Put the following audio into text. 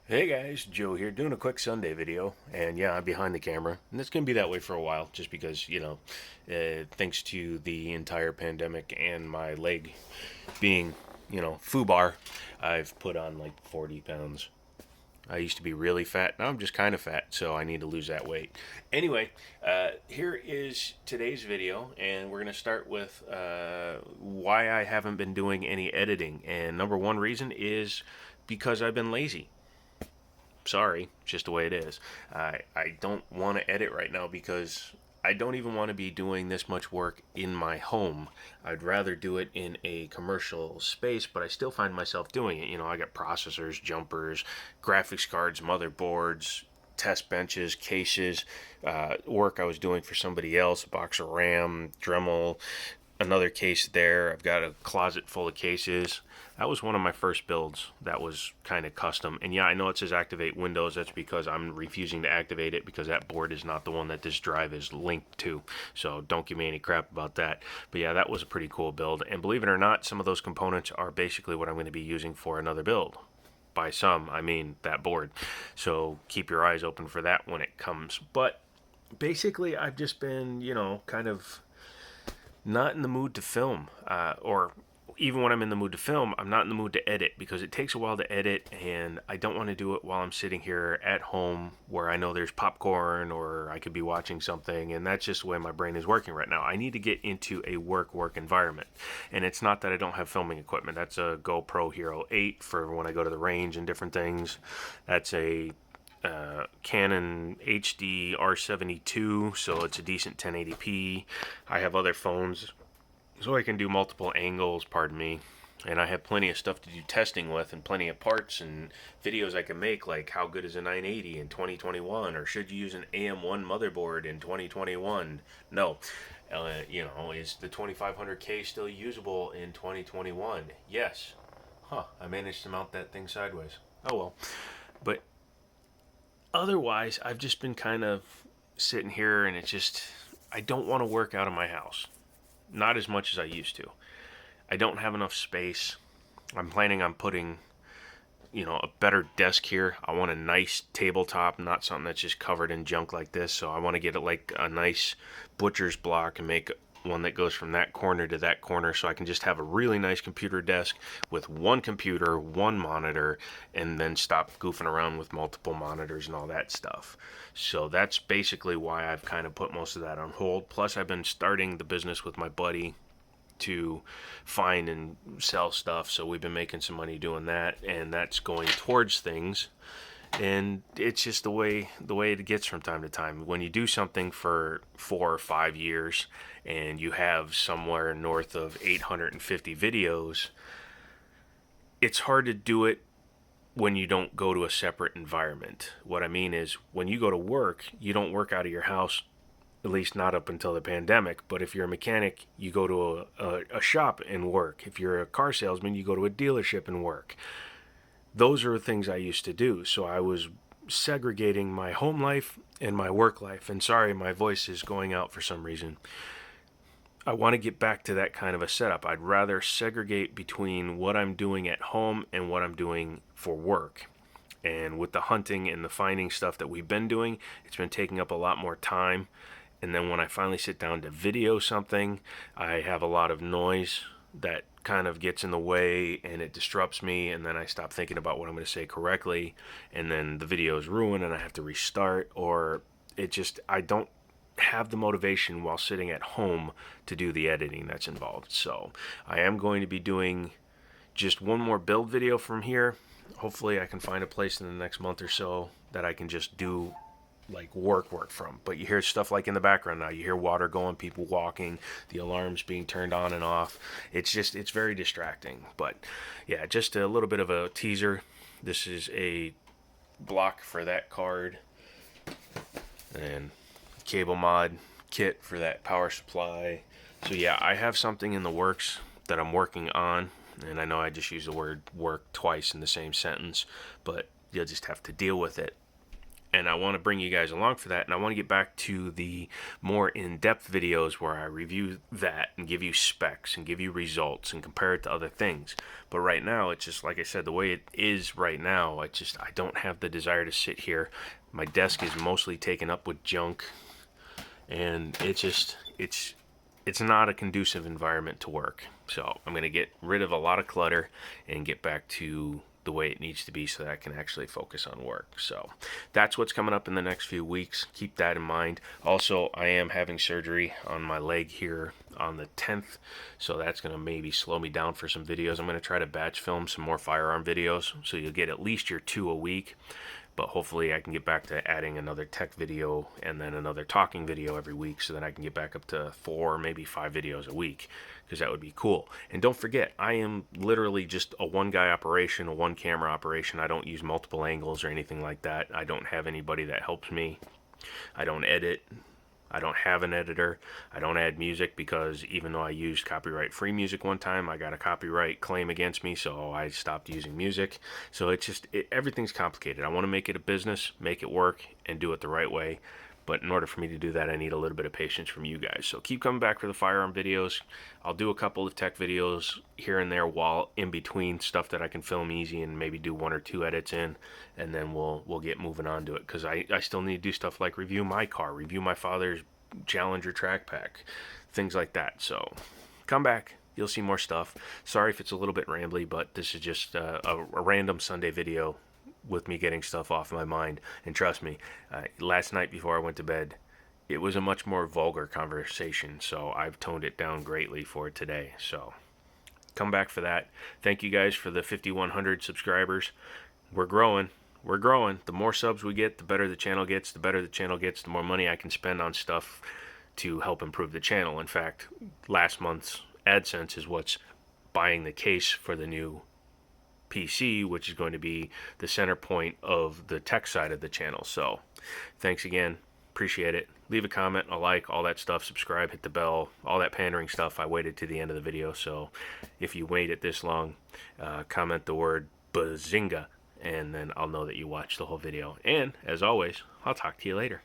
Hey guys, Joe here doing a quick Sunday video. And yeah, I'm behind the camera. And it's going to be that way for a while just because, thanks to the entire pandemic and my leg being, foobar, I've put on like 40 pounds. I used to be really fat. Now I'm just kind of fat, so I need to lose that weight. Anyway, here is today's video, and we're going to start with why I haven't been doing any editing. And number one reason is because I've been lazy. Sorry, it's just the way it is. I don't want to edit right now because I don't even want to be doing this much work in my home. I'd rather do it in a commercial space, but I still find myself doing it. I got processors, jumpers, graphics cards, motherboards, test benches, cases, work I was doing for somebody else, a box of RAM, Dremel, another case there. I've got a closet full of cases. That was one of my first builds that was kind of custom. And yeah, I know it says activate Windows. That's because I'm refusing to activate it because that board is not the one that this drive is linked to. So don't give me any crap about that. But yeah, that was a pretty cool build. And believe it or not, some of those components are basically what I'm going to be using for another build. By some, I mean that board. So keep your eyes open for that when it comes. But basically, I've just been, kind of not in the mood to film, or even when I'm in the mood to film, I'm not in the mood to edit because it takes a while to edit, and I don't want to do it while I'm sitting here at home where I know there's popcorn or I could be watching something, and that's just the way my brain is working right now. I need to get into a work environment, and it's not that I don't have filming equipment. That's a GoPro Hero 8 for when I go to the range and different things. That's a Canon HD R72, so it's a decent 1080p. I have other phones, so I can do multiple angles, pardon me. And I have plenty of stuff to do testing with and plenty of parts and videos I can make, like how good is a 980 in 2021, or should you use an AM1 motherboard in 2021? No. Is the 2500K still usable in 2021? Yes. I managed to mount that thing sideways. Oh well. But otherwise, I've just been kind of sitting here, and I don't want to work out of my house. Not as much as I used to. I don't have enough space. I'm planning on putting, a better desk here. I want a nice tabletop, not something that's just covered in junk like this. So I want to get it like a nice butcher's block and make one that goes from that corner to that corner, so I can just have a really nice computer desk with one computer, one monitor, and then stop goofing around with multiple monitors and all that stuff. So that's basically why I've kind of put most of that on hold. Plus, I've been starting the business with my buddy to find and sell stuff, so we've been making some money doing that, and that's going towards things. And it's just the way it gets from time to time. When you do something for 4 or 5 years and you have somewhere north of 850 videos, it's hard to do it when you don't go to a separate environment. What I mean is, when you go to work, you don't work out of your house, at least not up until the pandemic. But if you're a mechanic, you go to a shop and work. If you're a car salesman, you go to a dealership and work. Those are the things I used to do. So I was segregating my home life and my work life. And sorry, my voice is going out for some reason. I want to get back to that kind of a setup. I'd rather segregate between what I'm doing at home and what I'm doing for work. And with the hunting and the finding stuff that we've been doing, it's been taking up a lot more time. And then when I finally sit down to video something, I have a lot of noise that kind of gets in the way, and it disrupts me, and then I stop thinking about what I'm going to say correctly, and then the video is ruined and I have to restart, or I don't have the motivation while sitting at home to do the editing that's involved. So I am going to be doing just one more build video from here. Hopefully I can find a place in the next month or so that I can just do like work from. But you hear stuff like in the background now. You hear water going, people walking, the alarms being turned on and off. It's very distracting. But yeah, just a little bit of a teaser. This is a block for that card, and cable mod kit for that power supply. So yeah, I have something in the works that I'm working on, and I know I just used the word work twice in the same sentence, but you'll just have to deal with it. and I want to bring you guys along for that, and I want to get back to the more in-depth videos where I review that and give you specs and give you results and compare it to other things. But right now, it's just like I said, the way it is right now, I don't have the desire to sit here. My desk is mostly taken up with junk, and it's not a conducive environment to work. So I'm going to get rid of a lot of clutter and get back to the way it needs to be so that I can actually focus on work. So that's what's coming up in the next few weeks. Keep that in mind. Also, I am having surgery on my leg here on the 10th, so that's going to maybe slow me down for some videos. I'm going to try to batch film some more firearm videos, so you'll get at least your 2 a week. But hopefully I can get back to adding another tech video and then another talking video every week, so that I can get back up to 4 or maybe 5 videos a week, because that would be cool. And don't forget, I am literally just a one-guy operation, a one-camera operation. I don't use multiple angles or anything like that. I don't have anybody that helps me. I don't edit. I don't have an editor. I don't add music, because even though I used copyright-free music one time, I got a copyright claim against me, so I stopped using music. So it's just, everything's complicated. I want to make it a business, make it work, and do it the right way. But in order for me to do that, I need a little bit of patience from you guys. So keep coming back for the firearm videos. I'll do a couple of tech videos here and there while in between stuff that I can film easy, and maybe do 1 or 2 edits in, and then we'll get moving on to it. Because I still need to do stuff like review my car, review my father's Challenger track pack, things like that. So come back. You'll see more stuff. Sorry if it's a little bit rambly, but this is just a random Sunday video with me getting stuff off my mind. And trust me, last night before I went to bed, it was a much more vulgar conversation, so I've toned it down greatly for today. So come back for that. Thank you guys for the 5,100 subscribers. We're growing. We're growing. The more subs we get, the better the channel gets. The better the channel gets, the more money I can spend on stuff to help improve the channel. In fact, last month's AdSense is what's buying the case for the new PC, which is going to be the center point of the tech side of the channel. So thanks again. Appreciate it. Leave a comment, a like, all that stuff. Subscribe, hit the bell, all that pandering stuff. I waited to the end of the video, so if you wait it this long, comment the word Bazinga, and then I'll know that you watched the whole video. And as always, I'll talk to you later.